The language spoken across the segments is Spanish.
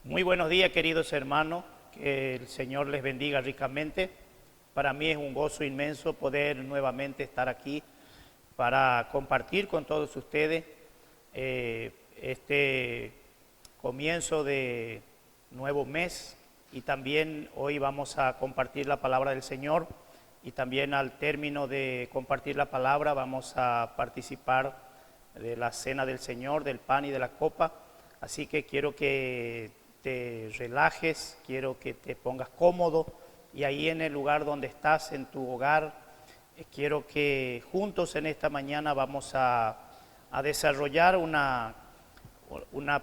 Muy buenos días, queridos hermanos, que el Señor les bendiga ricamente. Para mí es un gozo inmenso poder nuevamente estar aquí para compartir con todos ustedes este comienzo de nuevo mes, y también hoy vamos a compartir la palabra del Señor, y también al término de compartir la palabra vamos a participar de la cena del Señor, del pan y de la copa. Así que quiero que te relajes, quiero que te pongas cómodo, y ahí en el lugar donde estás, en tu hogar, quiero que juntos en esta mañana vamos a desarrollar una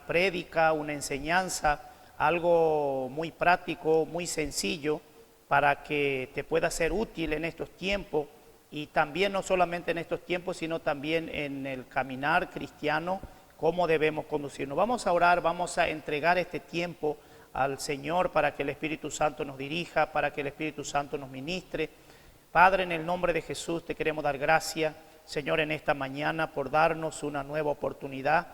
prédica, una enseñanza, algo muy práctico, muy sencillo, para que te pueda ser útil en estos tiempos, y también no solamente en estos tiempos, sino también en el caminar cristiano, cómo debemos conducirnos. Vamos a orar, vamos a entregar este tiempo al Señor para que el Espíritu Santo nos dirija, para que el Espíritu Santo nos ministre. Padre, en el nombre de Jesús te queremos dar gracias, Señor, en esta mañana por darnos una nueva oportunidad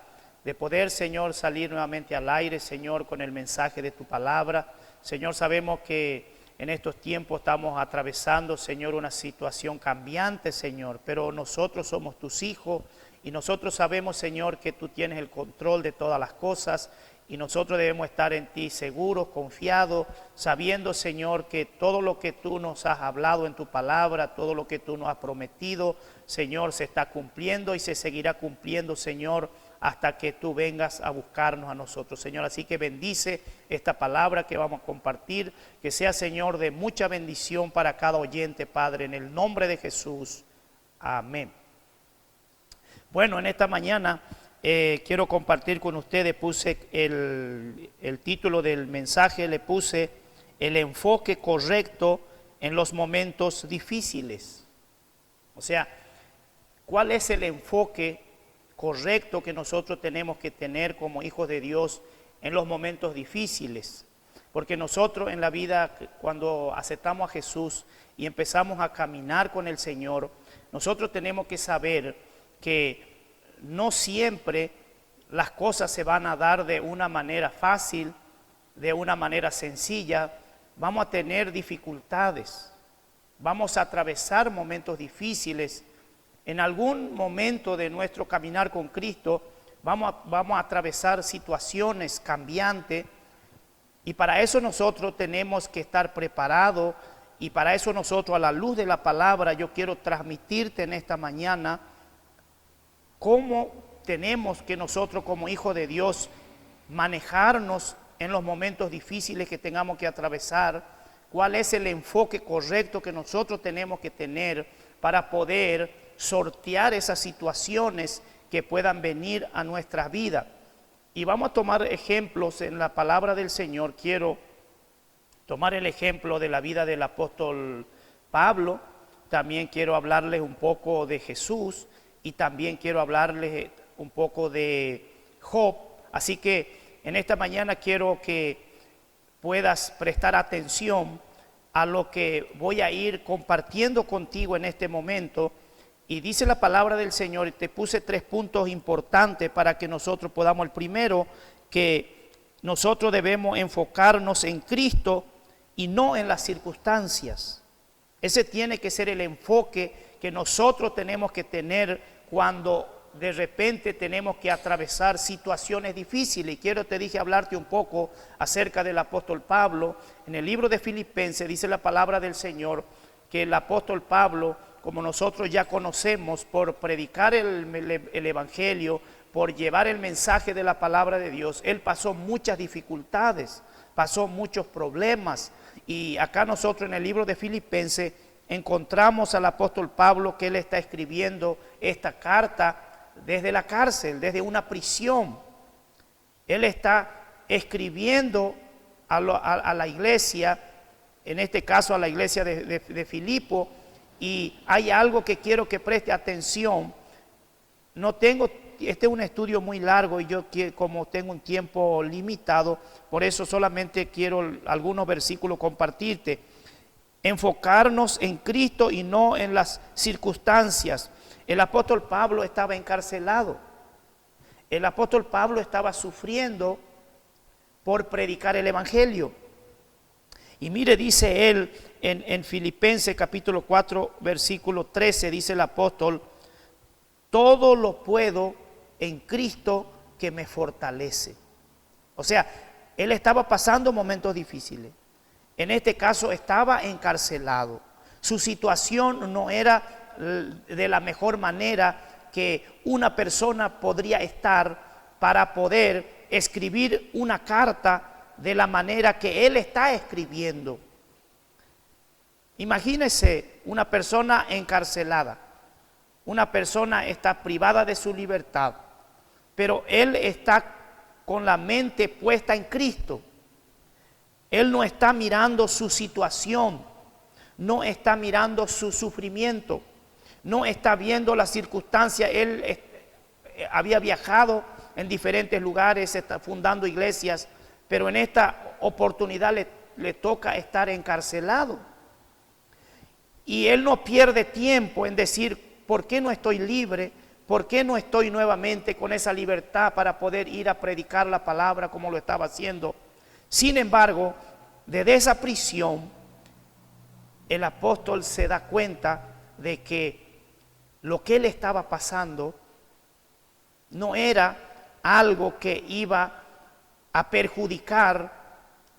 de poder, Señor, salir nuevamente al aire, Señor, con el mensaje de tu palabra. Señor, sabemos que en estos tiempos estamos atravesando, Señor, una situación cambiante, Señor, pero nosotros somos tus hijos y nosotros sabemos, Señor, que tú tienes el control de todas las cosas, y nosotros debemos estar en ti seguros, confiados, sabiendo, Señor, que todo lo que tú nos has hablado en tu palabra, todo lo que tú nos has prometido, Señor, se está cumpliendo y se seguirá cumpliendo, Señor, hasta que tú vengas a buscarnos a nosotros, Señor. Así que bendice esta palabra que vamos a compartir, que sea, Señor, de mucha bendición para cada oyente, Padre, en el nombre de Jesús. Amén. Bueno, en esta mañana quiero compartir con ustedes, puse el título del mensaje, le puse el enfoque correcto en los momentos difíciles. O sea, ¿cuál es el enfoque correcto que nosotros tenemos que tener como hijos de Dios en los momentos difíciles? Porque nosotros en la vida, cuando aceptamos a Jesús y empezamos a caminar con el Señor, nosotros tenemos que saber que no siempre las cosas se van a dar de una manera fácil, de una manera sencilla. Vamos a tener dificultades, vamos a atravesar momentos difíciles. En algún momento de nuestro caminar con Cristo vamos a atravesar situaciones cambiantes, y para eso nosotros tenemos que estar preparados, y para eso nosotros, a la luz de la palabra, yo quiero transmitirte en esta mañana cómo tenemos que nosotros como hijos de Dios manejarnos en los momentos difíciles que tengamos que atravesar, cuál es el enfoque correcto que nosotros tenemos que tener para poder sortear esas situaciones que puedan venir a nuestra vida. Y vamos a tomar ejemplos en la palabra del Señor. Quiero tomar el ejemplo de la vida del apóstol Pablo, también quiero hablarles un poco de Jesús, y también quiero hablarles un poco de Job. Así que en esta mañana quiero que puedas prestar atención a lo que voy a ir compartiendo contigo en este momento. Y dice la palabra del Señor, y te puse 3 puntos importantes para que nosotros podamos. El primero, que nosotros debemos enfocarnos en Cristo y no en las circunstancias. Ese tiene que ser el enfoque que nosotros tenemos que tener cuando de repente tenemos que atravesar situaciones difíciles. Y te dije hablarte un poco acerca del apóstol Pablo. En el libro de Filipenses dice la palabra del Señor que el apóstol Pablo, como nosotros ya conocemos, por predicar el evangelio, por llevar el mensaje de la palabra de Dios, él pasó muchas dificultades, pasó muchos problemas. Y acá nosotros en el libro de Filipenses encontramos al apóstol Pablo que él está escribiendo esta carta desde la cárcel, desde una prisión. Él está escribiendo a la iglesia, en este caso a la iglesia de Filipo, y hay algo que quiero que preste atención. Este es un estudio muy largo, y yo como tengo un tiempo limitado, por eso solamente quiero algunos versículos compartirte. Enfocarnos en Cristo y no en las circunstancias. El apóstol Pablo estaba encarcelado. El apóstol Pablo estaba sufriendo por predicar el evangelio. Y mire, dice él en Filipenses capítulo 4, versículo 13, dice el apóstol: todo lo puedo en Cristo que me fortalece. O sea, él estaba pasando momentos difíciles. En este caso estaba encarcelado. Su situación no era de la mejor manera que una persona podría estar para poder escribir una carta de la manera que él está escribiendo. Imagínese una persona encarcelada. Una persona está privada de su libertad, pero él está con la mente puesta en Cristo. Él no está mirando su situación, no está mirando su sufrimiento, no está viendo las circunstancias. Él había viajado en diferentes lugares, está fundando iglesias, pero en esta oportunidad le toca estar encarcelado. Y él no pierde tiempo en decir: ¿por qué no estoy libre? ¿Por qué no estoy nuevamente con esa libertad para poder ir a predicar la palabra como lo estaba haciendo? Sin embargo, desde esa prisión, el apóstol se da cuenta de que lo que él estaba pasando no era algo que iba a perjudicar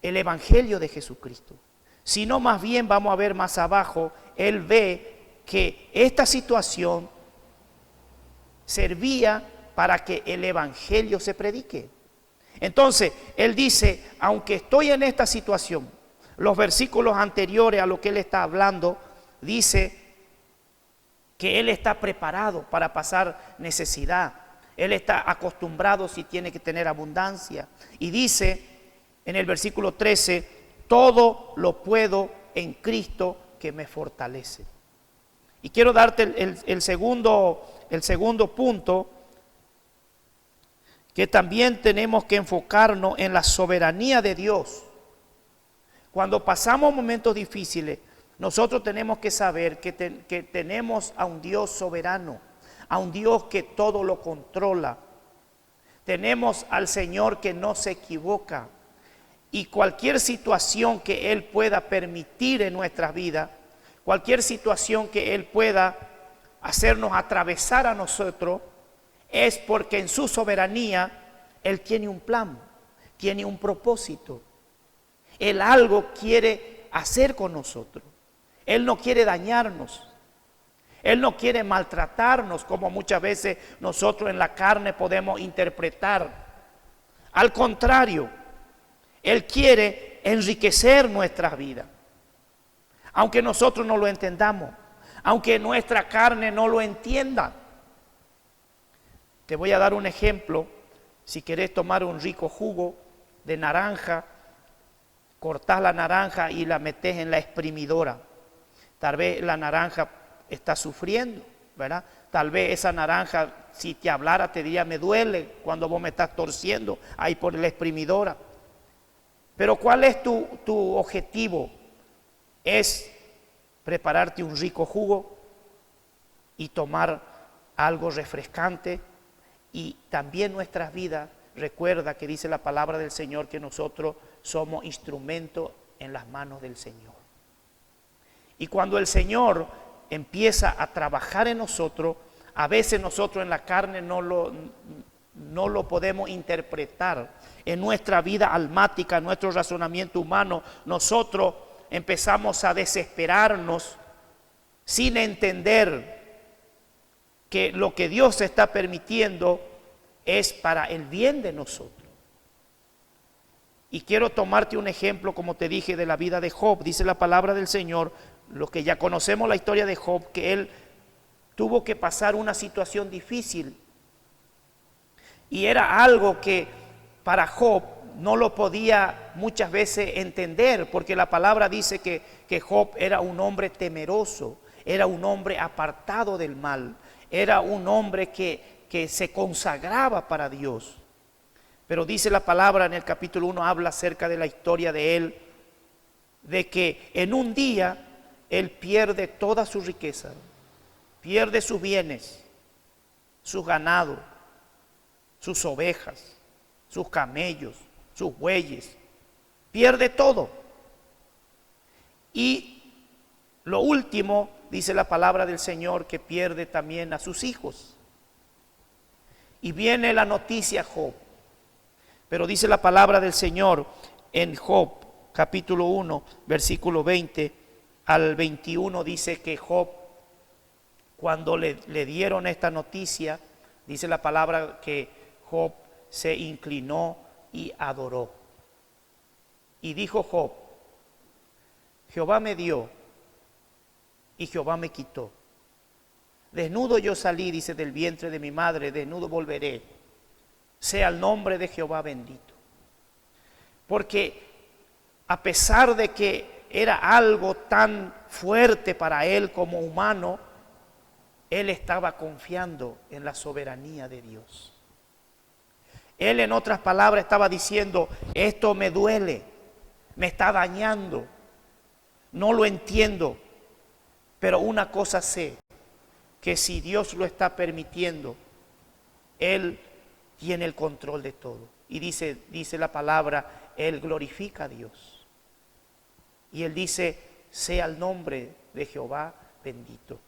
el evangelio de Jesucristo, sino más bien, vamos a ver más abajo, él ve que esta situación servía para que el evangelio se predique. Entonces, él dice: aunque estoy en esta situación, los versículos anteriores a lo que él está hablando, dice que él está preparado para pasar necesidad. Él está acostumbrado si tiene que tener abundancia. Y dice en el versículo 13: todo lo puedo en Cristo que me fortalece. Y quiero darte el segundo punto, que también tenemos que enfocarnos en la soberanía de Dios. Cuando pasamos momentos difíciles, nosotros tenemos que saber que tenemos a un Dios soberano, a un Dios que todo lo controla. Tenemos al Señor que no se equivoca, y cualquier situación que Él pueda permitir en nuestras vidas, cualquier situación que Él pueda hacernos atravesar a nosotros, es porque en su soberanía Él tiene un plan, tiene un propósito. Él algo quiere hacer con nosotros. Él no quiere dañarnos. Él no quiere maltratarnos como muchas veces nosotros en la carne podemos interpretar. Al contrario, Él quiere enriquecer nuestras vidas. Aunque nosotros no lo entendamos, aunque nuestra carne no lo entienda. Te voy a dar un ejemplo. Si querés tomar un rico jugo de naranja, cortás la naranja y la metés en la exprimidora. Tal vez la naranja está sufriendo, ¿verdad? Tal vez esa naranja, si te hablara, te diría: me duele cuando vos me estás torciendo ahí por la exprimidora. Pero ¿cuál es tu objetivo? Es prepararte un rico jugo y tomar algo refrescante. Y también nuestras vidas, recuerda que dice la palabra del Señor que nosotros somos instrumentos en las manos del Señor. Y cuando el Señor empieza a trabajar en nosotros, a veces nosotros en la carne no lo podemos interpretar. En nuestra vida almática, en nuestro razonamiento humano, nosotros empezamos a desesperarnos sin entender que lo que Dios está permitiendo es para el bien de nosotros. Y quiero tomarte un ejemplo, como te dije, de la vida de Job. Dice la palabra del Señor, los que ya conocemos la historia de Job, que él tuvo que pasar una situación difícil. Y era algo que para Job no lo podía muchas veces entender, porque la palabra dice que Job era un hombre temeroso, era un hombre apartado del mal, era un hombre que se consagraba para Dios. Pero dice la palabra en el capítulo 1, habla acerca de la historia de él, de que en un día él pierde toda su riqueza, pierde sus bienes, sus ganados, sus ovejas, sus camellos, sus bueyes, pierde todo. Y lo último, dice la palabra del Señor, que pierde también a sus hijos. Y viene la noticia a Job. Pero dice la palabra del Señor en Job, capítulo 1, versículo 20 al 21, dice que Job, cuando le dieron esta noticia, dice la palabra que Job se inclinó y adoró. Y dijo Job: Jehová me dio y Jehová me quitó. Desnudo yo salí, dice, del vientre de mi madre, desnudo volveré. Sea el nombre de Jehová bendito. Porque a pesar de que era algo tan fuerte para él como humano, él estaba confiando en la soberanía de Dios. Él, en otras palabras, estaba diciendo: esto me duele, me está dañando, no lo entiendo, pero una cosa sé, que si Dios lo está permitiendo, Él tiene el control de todo. Y dice la palabra, Él glorifica a Dios. Y Él dice: sea el nombre de Jehová bendito.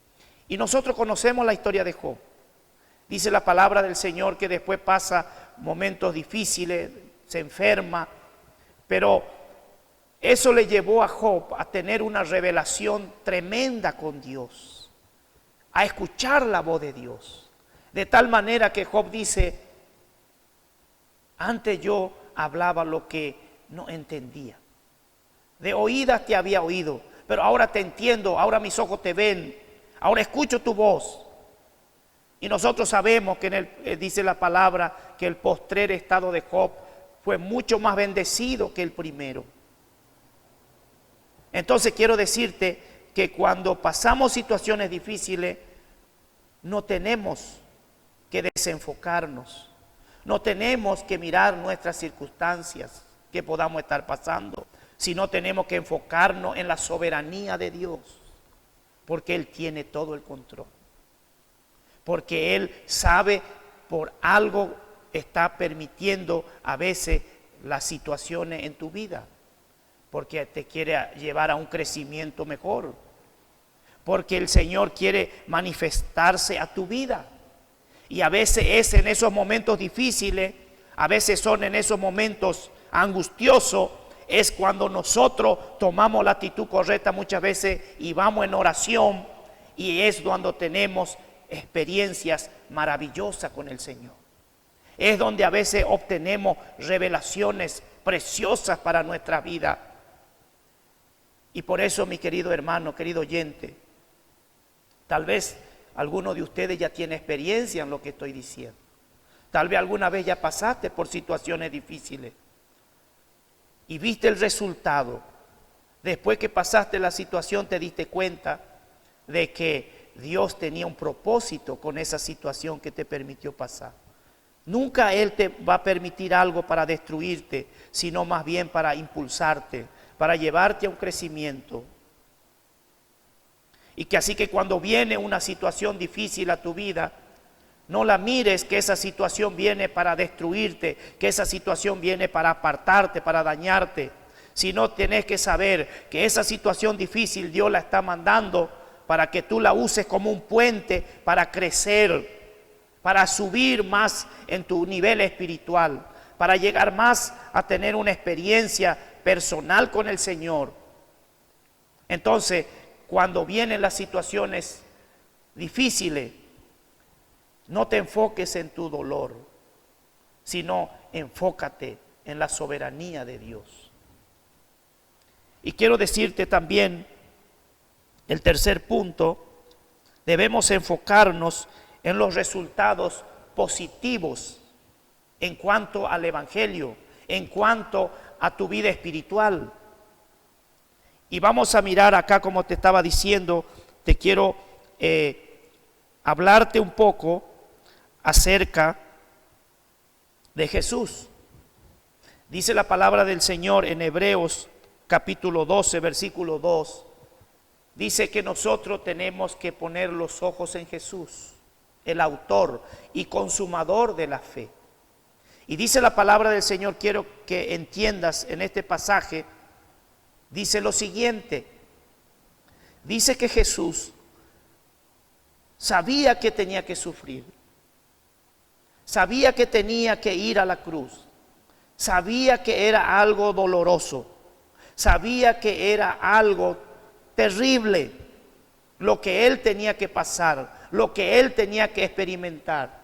Y nosotros conocemos la historia de Job. Dice la palabra del Señor que después pasa momentos difíciles, se enferma, pero eso le llevó a Job a tener una revelación tremenda con Dios, a escuchar la voz de Dios. De tal manera que Job dice: antes yo hablaba lo que no entendía. De oídas te había oído, pero ahora te entiendo, ahora mis ojos te ven, ahora escucho tu voz. Y nosotros sabemos que dice la palabra que el postrer estado de Job fue mucho más bendecido que el primero. Entonces quiero decirte que cuando pasamos situaciones difíciles, no tenemos que desenfocarnos, no tenemos que mirar nuestras circunstancias que podamos estar pasando, sino tenemos que enfocarnos en la soberanía de Dios, porque Él tiene todo el control, porque Él sabe por algo está permitiendo a veces las situaciones en tu vida, porque te quiere llevar a un crecimiento mejor, porque el Señor quiere manifestarse a tu vida. Y a veces es en esos momentos difíciles, a veces son en esos momentos angustiosos, es cuando nosotros tomamos la actitud correcta muchas veces y vamos en oración, y es cuando tenemos experiencias maravillosas con el Señor. Es donde a veces obtenemos revelaciones preciosas para nuestra vida. Y por eso, mi querido hermano, querido oyente, tal vez alguno de ustedes ya tiene experiencia en lo que estoy diciendo. Tal vez alguna vez ya pasaste por situaciones difíciles y viste el resultado. Después que pasaste la situación te diste cuenta de que Dios tenía un propósito con esa situación que te permitió pasar. Nunca Él te va a permitir algo para destruirte, sino más bien para impulsarte, para llevarte a un crecimiento. Y que así que cuando viene una situación difícil a tu vida, no la mires que esa situación viene para destruirte, que esa situación viene para apartarte, para dañarte, sino tenés que saber que esa situación difícil Dios la está mandando para que tú la uses como un puente para crecer, para subir más en tu nivel espiritual, para llegar más a tener una experiencia personal con el Señor. Entonces, cuando vienen las situaciones difíciles, no te enfoques en tu dolor, sino enfócate en la soberanía de Dios. Y quiero decirte también, el tercer punto, debemos enfocarnos en los resultados positivos en cuanto al Evangelio, en cuanto a tu vida espiritual. Y vamos a mirar acá, como te estaba diciendo, te quiero hablarte un poco acerca de Jesús. Dice la palabra del Señor en Hebreos capítulo 12, versículo 2. Dice que nosotros tenemos que poner los ojos en Jesús, el autor y consumador de la fe. Y dice la palabra del Señor, quiero que entiendas en este pasaje, dice lo siguiente. Dice que Jesús sabía que tenía que sufrir, sabía que tenía que ir a la cruz, sabía que era algo doloroso, sabía que era algo terrible lo que él tenía que pasar, lo que él tenía que experimentar.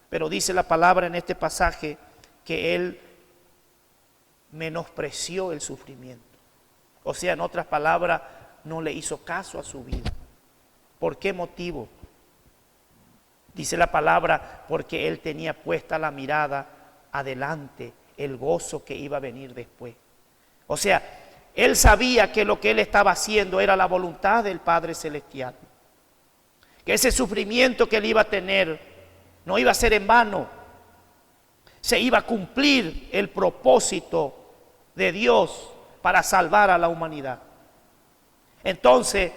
Pero dice la palabra en este pasaje que él menospreció el sufrimiento. O sea, en otras palabras, no le hizo caso a su vida. ¿Por qué motivo? Dice la palabra, porque él tenía puesta la mirada adelante, el gozo que iba a venir después. O sea, él sabía que lo que él estaba haciendo era la voluntad del Padre Celestial. Que ese sufrimiento que él iba a tener no iba a ser en vano. Se iba a cumplir el propósito de Dios para salvar a la humanidad. Entonces,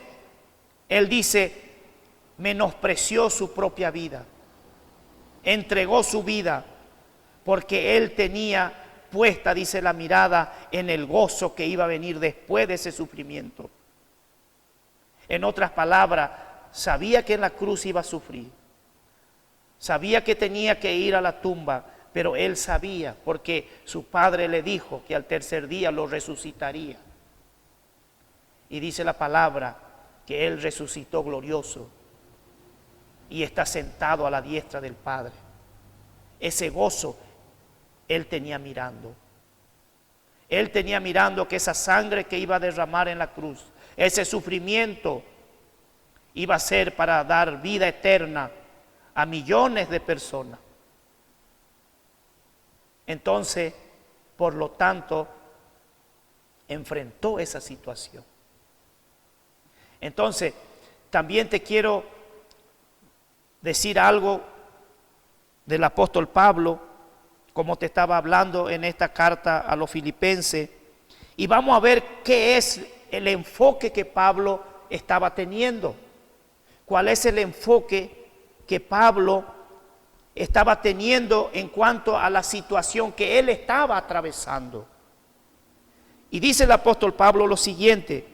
él dice, menospreció su propia vida, entregó su vida, porque él tenía puesta, dice, la mirada en el gozo que iba a venir después de ese sufrimiento. En otras palabras, sabía que en la cruz iba a sufrir, sabía que tenía que ir a la tumba, pero él sabía, porque su padre le dijo que al tercer día lo resucitaría. Y dice la palabra que él resucitó glorioso y está sentado a la diestra del Padre. Ese gozo él tenía mirando. Él tenía mirando que esa sangre que iba a derramar en la cruz, ese sufrimiento iba a ser para dar vida eterna a millones de personas. Entonces, por lo tanto, enfrentó esa situación. Entonces, también te quiero decir algo del apóstol Pablo, como te estaba hablando en esta carta a los filipenses, y vamos a ver qué es el enfoque que Pablo estaba teniendo. ¿Cuál es el enfoque que Pablo estaba teniendo en cuanto a la situación que él estaba atravesando? Y dice el apóstol Pablo lo siguiente,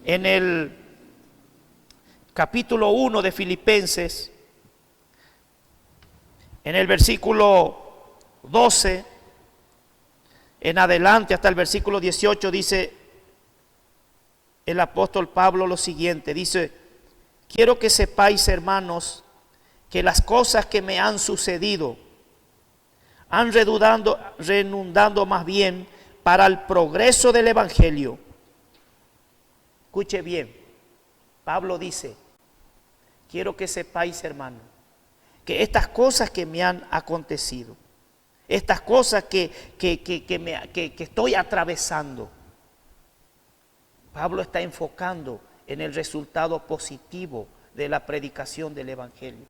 en el capítulo 1 de Filipenses, en el versículo 12 en adelante hasta el versículo 18, dice el apóstol Pablo lo siguiente, dice, quiero que sepáis, hermanos, que las cosas que me han sucedido han redundando más bien para el progreso del evangelio. Escuche bien, Pablo dice, quiero que sepáis, hermano, que estas cosas que me han acontecido, estas cosas que estoy atravesando, Pablo está enfocando en el resultado positivo de la predicación del evangelio.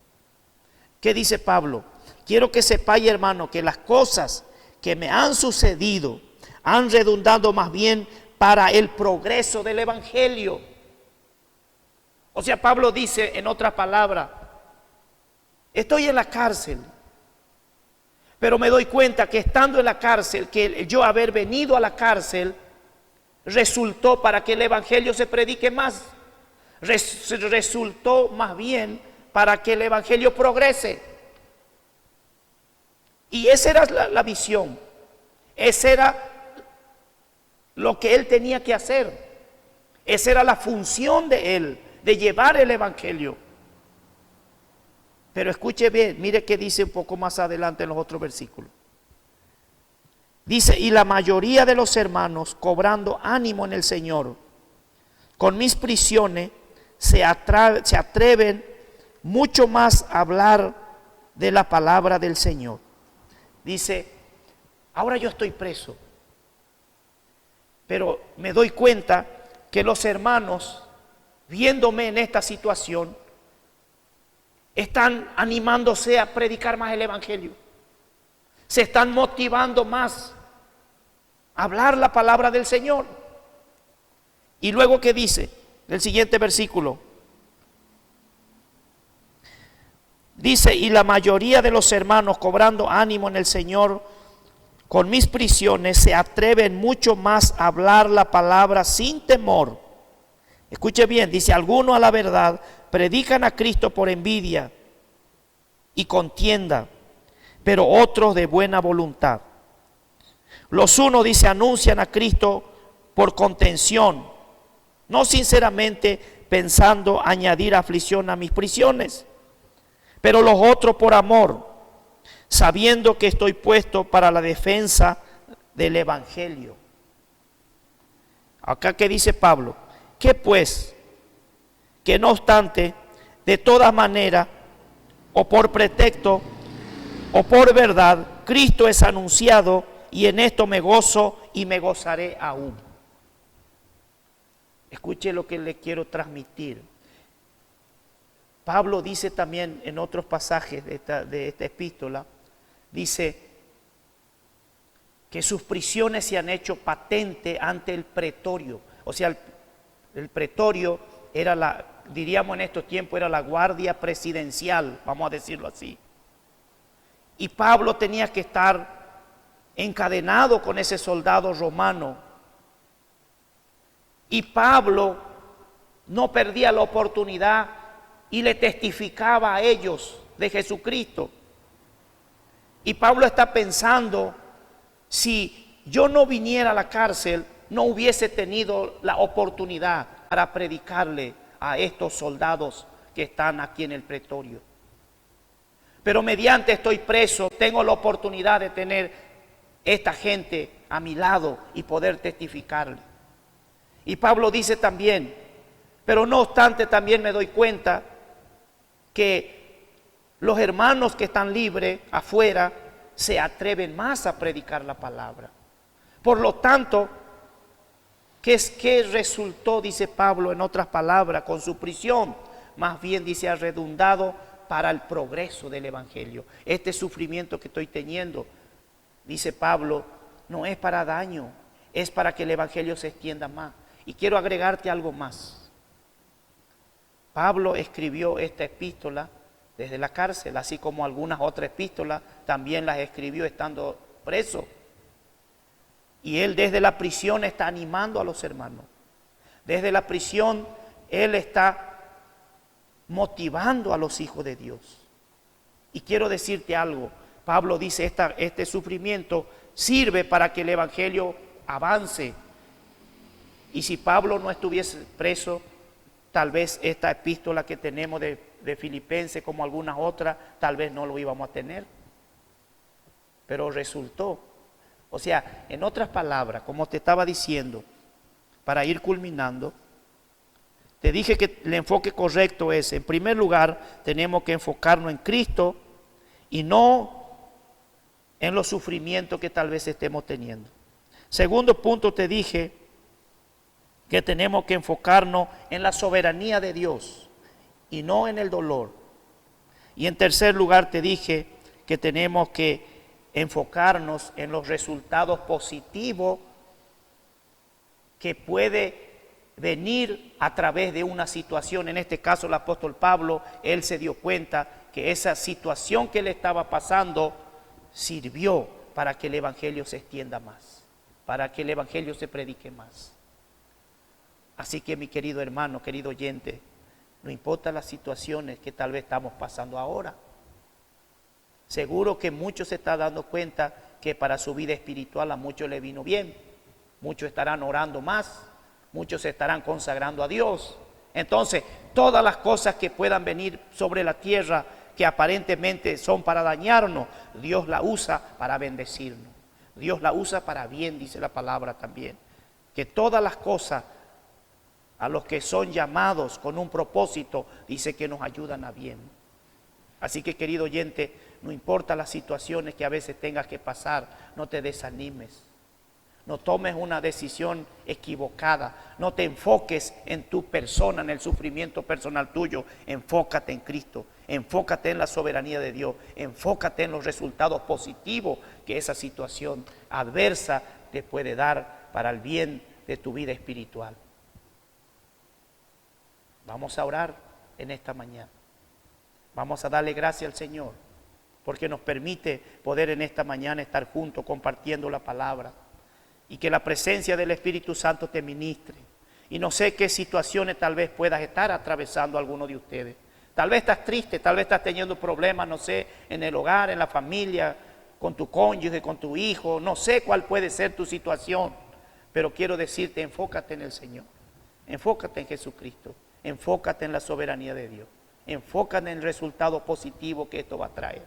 ¿Qué dice Pablo? Quiero que sepáis, hermano, que las cosas que me han sucedido han redundado más bien para el progreso del evangelio. O sea, Pablo dice en otras palabras, estoy en la cárcel, pero me doy cuenta que estando en la cárcel, que yo haber venido a la cárcel, resultó para que el evangelio se predique más. Resultó más bien para que el evangelio progrese. Y esa era la visión, esa era lo que él tenía que hacer, esa era la función de él, de llevar el evangelio. Pero escuche bien, mire qué dice un poco más adelante en los otros versículos. Dice, y la mayoría de los hermanos, cobrando ánimo en el Señor, con mis prisiones, se atreven mucho más a hablar de la palabra del Señor. Dice, ahora yo estoy preso, pero me doy cuenta que los hermanos, viéndome en esta situación, están animándose a predicar más el evangelio. Se están motivando más a hablar la palabra del Señor. Y luego, ¿qué dice? El siguiente versículo. Dice, y la mayoría de los hermanos, cobrando ánimo en el Señor con mis prisiones, se atreven mucho más a hablar la palabra sin temor. Escuche bien, dice, algunos a la verdad predican a Cristo por envidia y contienda, pero otros de buena voluntad. Los unos, dice, anuncian a Cristo por contención, no sinceramente pensando añadir aflicción a mis prisiones, pero los otros por amor, sabiendo que estoy puesto para la defensa del Evangelio. Acá que dice Pablo, que pues, que no obstante, de todas maneras, o por pretexto, o por verdad, Cristo es anunciado, y en esto me gozo y me gozaré aún. Escuche lo que le quiero transmitir. Pablo dice también en otros pasajes de esta epístola, dice que sus prisiones se han hecho patente ante el pretorio. O sea, el pretorio era diríamos en estos tiempos, era la guardia presidencial, vamos a decirlo así. Y Pablo tenía que estar encadenado con ese soldado romano. Y Pablo no perdía la oportunidad y le testificaba a ellos de Jesucristo. Y Pablo está pensando, si yo no viniera a la cárcel, no hubiese tenido la oportunidad para predicarle a estos soldados que están aquí en el pretorio. Pero mediante estoy preso, tengo la oportunidad de tener esta gente a mi lado y poder testificarle. Y Pablo dice también, pero no obstante también me doy cuenta que los hermanos que están libres afuera se atreven más a predicar la palabra. Por lo tanto, ¿qué resultó, dice Pablo en otras palabras, con su prisión? Más bien dice, ha redundado para el progreso del Evangelio. Este sufrimiento que estoy teniendo, dice Pablo, no es para daño, es para que el Evangelio se extienda más. Y quiero agregarte algo más. Pablo escribió esta epístola desde la cárcel, así como algunas otras epístolas también las escribió estando preso. Y él desde la prisión está animando a los hermanos. Desde la prisión él está motivando a los hijos de Dios. Y quiero decirte algo. Pablo dice, este sufrimiento sirve para que el Evangelio avance. Y si Pablo no estuviese preso, tal vez esta epístola que tenemos de Filipenses, como algunas otras, tal vez no lo íbamos a tener. Pero resultó. O sea, en otras palabras, como te estaba diciendo, para ir culminando, te dije que el enfoque correcto es, en primer lugar, tenemos que enfocarnos en Cristo y no en los sufrimientos que tal vez estemos teniendo. Segundo punto, te dije que tenemos que enfocarnos en la soberanía de Dios y no en el dolor. Y en tercer lugar, te dije que tenemos que enfocarnos en los resultados positivos que puede venir a través de una situación. En este caso el apóstol Pablo, él se dio cuenta que esa situación que le estaba pasando sirvió para que el Evangelio se extienda más, para que el Evangelio se predique más. Así que mi querido hermano, querido oyente, no importa las situaciones que tal vez estamos pasando ahora, seguro que muchos se están dando cuenta que para su vida espiritual a muchos le vino bien, muchos estarán orando más, muchos se estarán consagrando a Dios. Entonces, todas las cosas que puedan venir sobre la tierra que aparentemente son para dañarnos, Dios la usa para bendecirnos. Dios la usa para bien, dice la palabra también. Que todas las cosas a los que son llamados con un propósito, dice que nos ayudan a bien. Así que, querido oyente, no importa las situaciones que a veces tengas que pasar, no te desanimes. No tomes una decisión equivocada. No te enfoques en tu persona, en el sufrimiento personal tuyo. Enfócate en Cristo. Enfócate en la soberanía de Dios. Enfócate en los resultados positivos que esa situación adversa te puede dar para el bien de tu vida espiritual. Vamos a orar en esta mañana. Vamos a darle gracias al Señor porque nos permite poder en esta mañana estar juntos compartiendo la palabra y que la presencia del Espíritu Santo te ministre. Y no sé qué situaciones tal vez puedas estar atravesando alguno de ustedes. Tal vez estás triste, tal vez estás teniendo problemas, no sé, en el hogar, en la familia, con tu cónyuge, con tu hijo. No sé cuál puede ser tu situación, pero quiero decirte, enfócate en el Señor. Enfócate en Jesucristo. Enfócate en la soberanía de Dios. Enfócate en el resultado positivo que esto va a traer.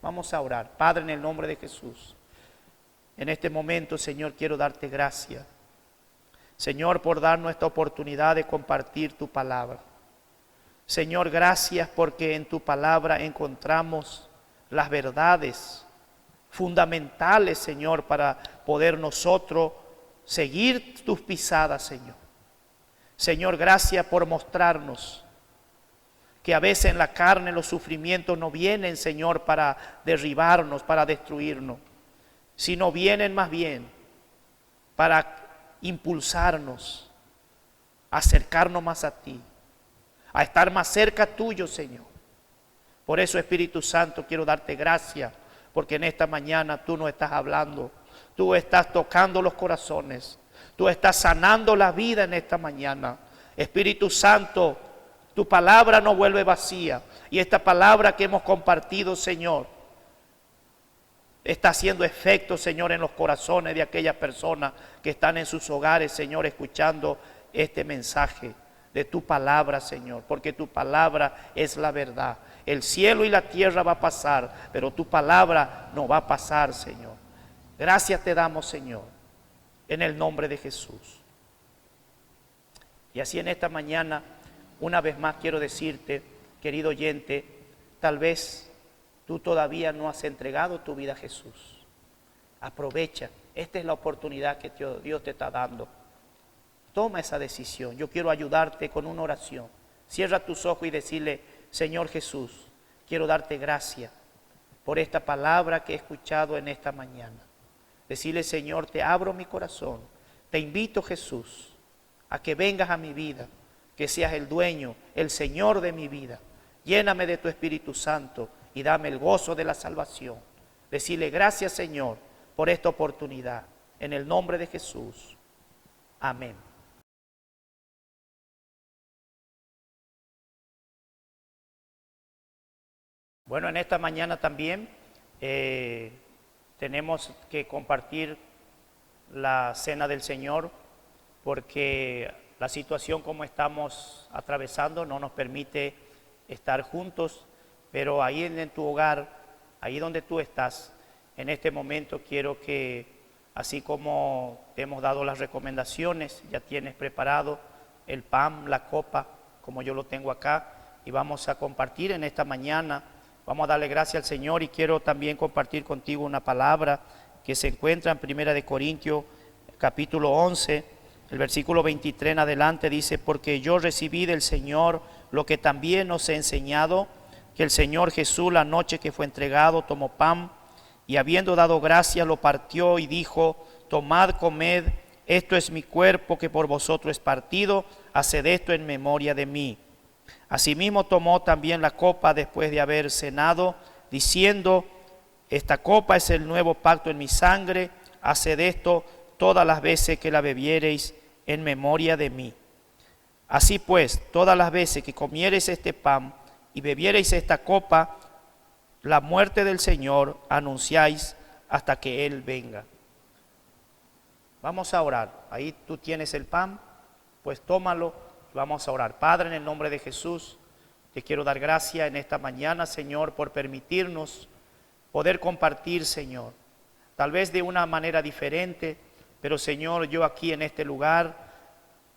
Vamos a orar. Padre, en el nombre de Jesús, en este momento, Señor, quiero darte gracias. Señor, por darnos esta oportunidad de compartir tu palabra. Señor, gracias porque en tu palabra encontramos las verdades fundamentales, Señor, para poder nosotros seguir tus pisadas, Señor. Señor, gracias por mostrarnos que a veces en la carne los sufrimientos no vienen, Señor, para derribarnos, para destruirnos, sino vienen más bien para impulsarnos, a acercarnos más a ti, a estar más cerca tuyo, Señor. Por eso, Espíritu Santo, quiero darte gracias, porque en esta mañana tú nos estás hablando, tú estás tocando los corazones, tú estás sanando la vida en esta mañana. Espíritu Santo, tu palabra no vuelve vacía, y esta palabra que hemos compartido, Señor, está haciendo efecto, Señor, en los corazones de aquellas personas que están en sus hogares, Señor, escuchando este mensaje de tu palabra, Señor, porque tu palabra es la verdad. El cielo y la tierra va a pasar, pero tu palabra no va a pasar, Señor. Gracias te damos, Señor, en el nombre de Jesús. Y así en esta mañana, una vez más quiero decirte, querido oyente, tal vez tú todavía no has entregado tu vida a Jesús. Aprovecha, esta es la oportunidad que Dios te está dando. Toma esa decisión. Yo quiero ayudarte con una oración. Cierra tus ojos y decirle, Señor Jesús, quiero darte gracias por esta palabra que he escuchado en esta mañana. Decirle, Señor, te abro mi corazón. Te invito, Jesús, a que vengas a mi vida, que seas el dueño, el Señor de mi vida. Lléname de tu Espíritu Santo y dame el gozo de la salvación. Decirle gracias, Señor, por esta oportunidad. En el nombre de Jesús. Amén. Bueno, en esta mañana también tenemos que compartir la cena del Señor, porque la situación como estamos atravesando no nos permite estar juntos, pero ahí en tu hogar, ahí donde tú estás, en este momento quiero que, así como te hemos dado las recomendaciones, ya tienes preparado el pan, la copa, como yo lo tengo acá, y vamos a compartir en esta mañana. Vamos a darle gracias al Señor y quiero también compartir contigo una palabra que se encuentra en 1 Corintios capítulo 11, el versículo 23 en adelante dice, porque yo recibí del Señor lo que también os he enseñado, que el Señor Jesús la noche que fue entregado tomó pan y habiendo dado gracias lo partió y dijo, tomad, comed, esto es mi cuerpo que por vosotros es partido, haced esto en memoria de mí. Asimismo tomó también la copa después de haber cenado, diciendo, esta copa es el nuevo pacto en mi sangre, haced esto todas las veces que la bebiereis en memoria de mí. Así pues, todas las veces que comiereis este pan y bebiereis esta copa, la muerte del Señor anunciáis hasta que Él venga. Vamos a orar. Ahí tú tienes el pan, pues tómalo. Vamos a orar. Padre, en el nombre de Jesús, te quiero dar gracias en esta mañana, Señor, por permitirnos poder compartir, Señor, tal vez de una manera diferente, pero Señor, yo aquí en este lugar,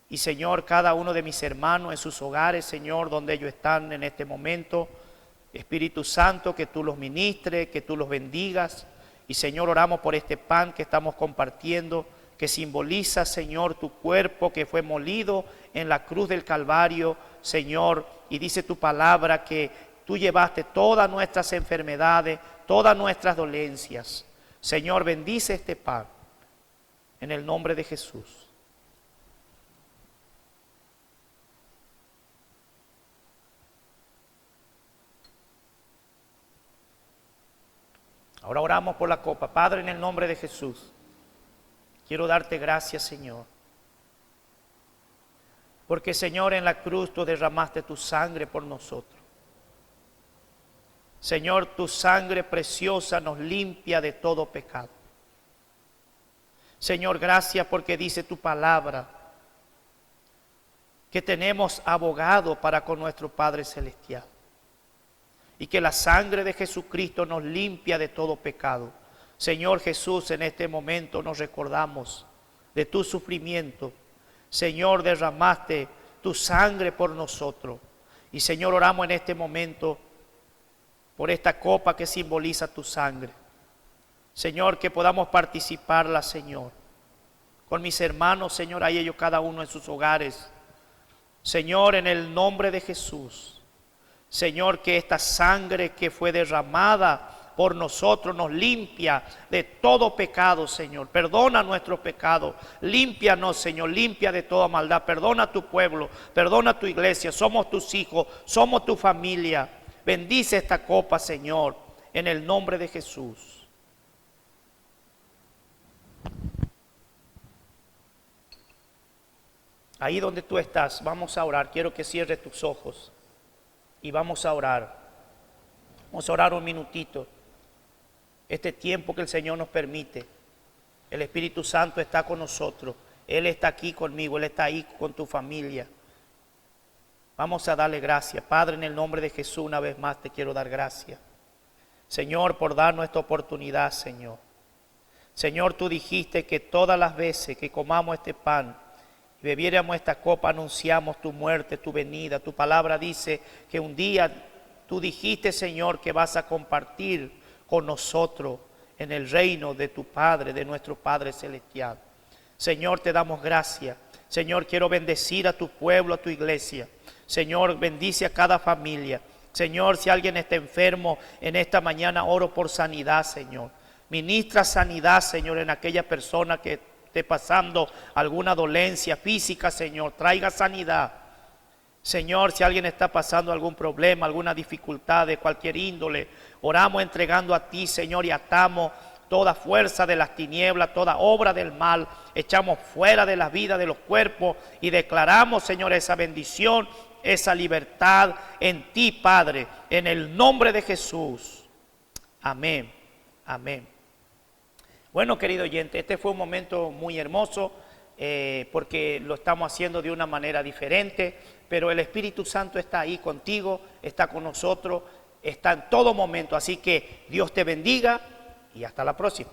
y Señor, cada uno de mis hermanos en sus hogares, Señor, donde ellos están en este momento, Espíritu Santo, que tú los ministres, que tú los bendigas, y Señor, oramos por este pan que estamos compartiendo, que simboliza, Señor, tu cuerpo que fue molido en la cruz del Calvario, Señor, y dice tu palabra que tú llevaste todas nuestras enfermedades, todas nuestras dolencias. Señor, bendice este pan, en el nombre de Jesús. Ahora oramos por la copa. Padre, en el nombre de Jesús, quiero darte gracias, Señor. Porque, Señor, en la cruz tú derramaste tu sangre por nosotros. Señor, tu sangre preciosa nos limpia de todo pecado. Señor, gracias porque dice tu palabra que tenemos abogado para con nuestro Padre Celestial. Y que la sangre de Jesucristo nos limpia de todo pecado. Señor Jesús, en este momento nos recordamos de tu sufrimiento. Señor, derramaste tu sangre por nosotros. Y Señor, oramos en este momento por esta copa que simboliza tu sangre. Señor, que podamos participarla, Señor. Con mis hermanos, Señor, ahí ellos cada uno en sus hogares. Señor, en el nombre de Jesús. Señor, que esta sangre que fue derramada por nosotros nos limpia de todo pecado, Señor. Perdona nuestro pecado. Límpianos, Señor. Limpia de toda maldad. Perdona a tu pueblo. Perdona a tu iglesia. Somos tus hijos. Somos tu familia. Bendice esta copa, Señor, en el nombre de Jesús. Ahí donde tú estás, vamos a orar. Quiero que cierres tus ojos y vamos a orar. Vamos a orar un minutito. Este tiempo que el Señor nos permite. El Espíritu Santo está con nosotros. Él está aquí conmigo, Él está ahí con tu familia. Vamos a darle gracias. Padre, en el nombre de Jesús, una vez más te quiero dar gracias. Señor, por darnos esta oportunidad, Señor. Señor, tú dijiste que todas las veces que comamos este pan y bebiéramos esta copa, anunciamos tu muerte, tu venida. Tu palabra dice que un día tú dijiste, Señor, que vas a compartir con nosotros en el reino de tu Padre, de nuestro Padre Celestial. Señor, te damos gracias. Señor, quiero bendecir a tu pueblo, a tu iglesia. Señor, bendice a cada familia. Señor, si alguien está enfermo en esta mañana, oro por sanidad, Señor. Ministra sanidad, Señor, en aquella persona que esté pasando alguna dolencia física, Señor. Traiga sanidad. Señor, si alguien está pasando algún problema, alguna dificultad de cualquier índole, oramos entregando a ti, Señor, y atamos toda fuerza de las tinieblas, toda obra del mal, echamos fuera de la vida de los cuerpos y declaramos, Señor, esa bendición, esa libertad en ti, Padre, en el nombre de Jesús. Amén, amén. Bueno, querido oyente, este fue un momento muy hermoso porque lo estamos haciendo de una manera diferente, pero el Espíritu Santo está ahí contigo, está con nosotros, está en todo momento, así que Dios te bendiga y hasta la próxima.